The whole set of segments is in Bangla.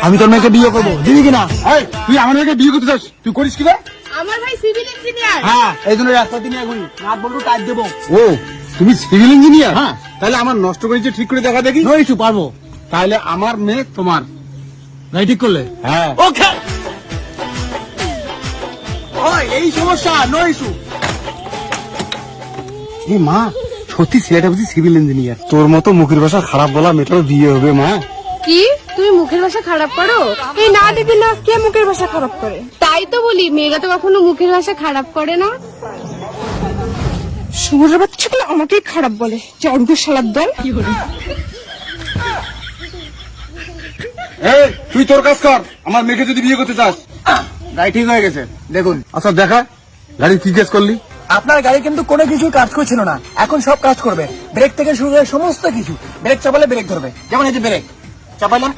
আমি তোর মেয়েকে বিয়ে করবো, দিবি কিনা? তুই আমার মেয়েকে বিয়ে করতে চাস, তুই করিস কি রে? আমার ভাই সিভিল ইঞ্জিনিয়ার। হ্যাঁ, এই জন্য রাস্তাতে নিয়ে ঘুরি, নাট বল্টু টাইট দেবো। ও তুমি সিভিল ইঞ্জিনিয়ার? হ্যাঁ। তাহলে আমার নষ্ট করেছে ঠিক করে দেখা দেখি। নো ইস্যু, পারবো। তাহলে আমার মেয়ে তোমার। গাড়ি ঠিক করলে? হ্যাঁ। ওকে। এই সমস্যা, নো ইস্যু। এ মা, সত্যি ছেলেটা বুঝি সিভিল ইঞ্জিনিয়ার। তোর মতো মুখের ভাষা খারাপ বলা মেয়েটার বিয়ে হবে মা। কি তুমি মুখের ভাষা খারাপ করো? এই না দিবি না, কে মুখের ভাষা খারাপ করে? তাই তো বলি, মেয়েরা তো কখনো মুখের ভাষা খারাপ করে না। শুয়োরের বাচ্চাগুলো আমাকেই খারাপ বলে, জড়গু শালার দল। এই তুই তোর কাজ কর, আমার মেয়েকে যদি বিয়ে করতে চাস। গাড়ি ঠিক হয়ে গেছে, দেখুন। আচ্ছা দেখা, গাড়ি কি কাজ করলি? আপনার গাড়ি কিন্তু কোনো কিছু কাজ করছিল না, এখন সব কাজ করবে। ব্রেক থেকে শুরু করে সমস্ত কিছু। ব্রেক চাপালে ব্রেক ধরবে, যেমন এই যে ব্রেক চাপাইলাম।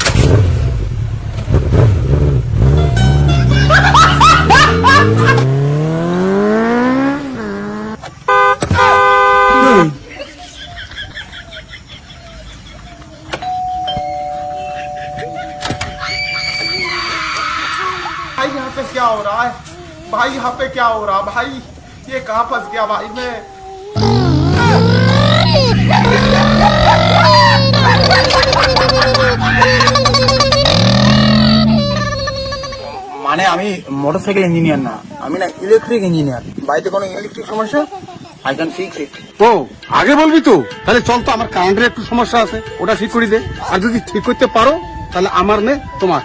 भाई यहाँ पे क्या हो रहा है? भाई यहाँ पे क्या हो रहा है? भाई ये कहाँ फंस गया भाई मैं? মানে আমি মোটরসাইকেল ইঞ্জিনিয়ার না, আমি না ইলেকট্রিক ইঞ্জিনিয়ার। বাড়িতে কোনো ইলেকট্রিক সমস্যা, আই ক্যান ফিক্স ইট। ও আগে বলবি তো, তাহলে চল তো, আমার কারেন্টের একটু সমস্যা আছে, ওটা ঠিক করে দে। আর যদি ঠিক করতে পারো তাহলে আমার মেয়ে তোমার।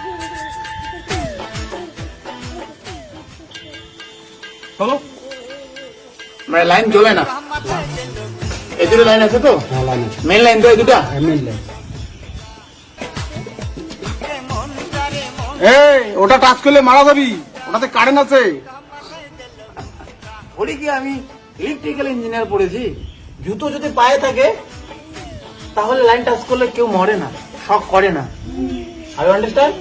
চলো। মানে লাইন জ্বলে না, এই দুটো লাইন আছে তো, মেন লাইন তো এই দুটা। এই ওটা টাচ করলে মারা যাবি, ওটাতে কারেন্ট আছে। বলি কি, আমি ইলেকট্রিক্যাল ইঞ্জিনিয়ার পড়েছি। জুতো যদি পায়ে থাকে তাহলে লাইন টাচ করলে কেউ মরে না, শক করে না। I understand.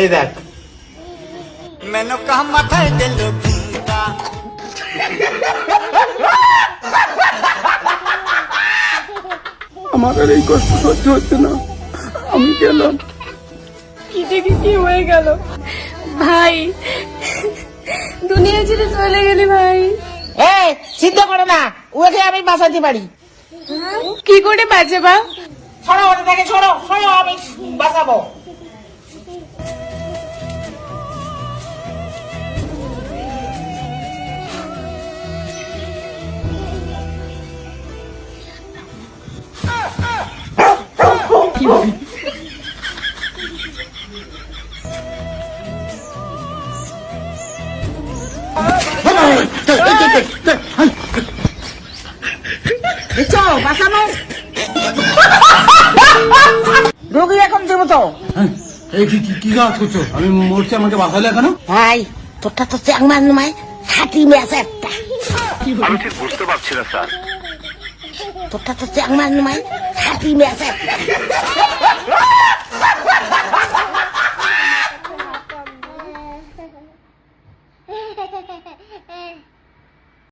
এই দেখ, मैंने कहा माथा दिल घूमता আমার আর এই কষ্ট সহ্য হচ্ছে না, আমি গেলাম। কি থেকে কি হয়ে গেল ভাই? দুনিয়া ছেড়ে চলে গেলি ভাই। এই চিন্তা করো না, ওকে আমি বাঁচাতে পারি। কি করে বাঁচাবা? ছড়ো ওটা থেকে, ছড়ো ছড়ো, আমি বাঁচাবো। দেখছো বাঁচানো, রোগী এখন দেবো তো। এই কি কাজ করছো? আমি মরছি, আমাকে বাঁচালে কেন? ভাই তোরটা তো চ্যাংমান নয়, হাতি ম্যাচ একটা। আমি ঠিক বুঝতে পারছি না স্যার। তোরটা তো চ্যাংমান নয়, হাতি ম্যাচ একটা।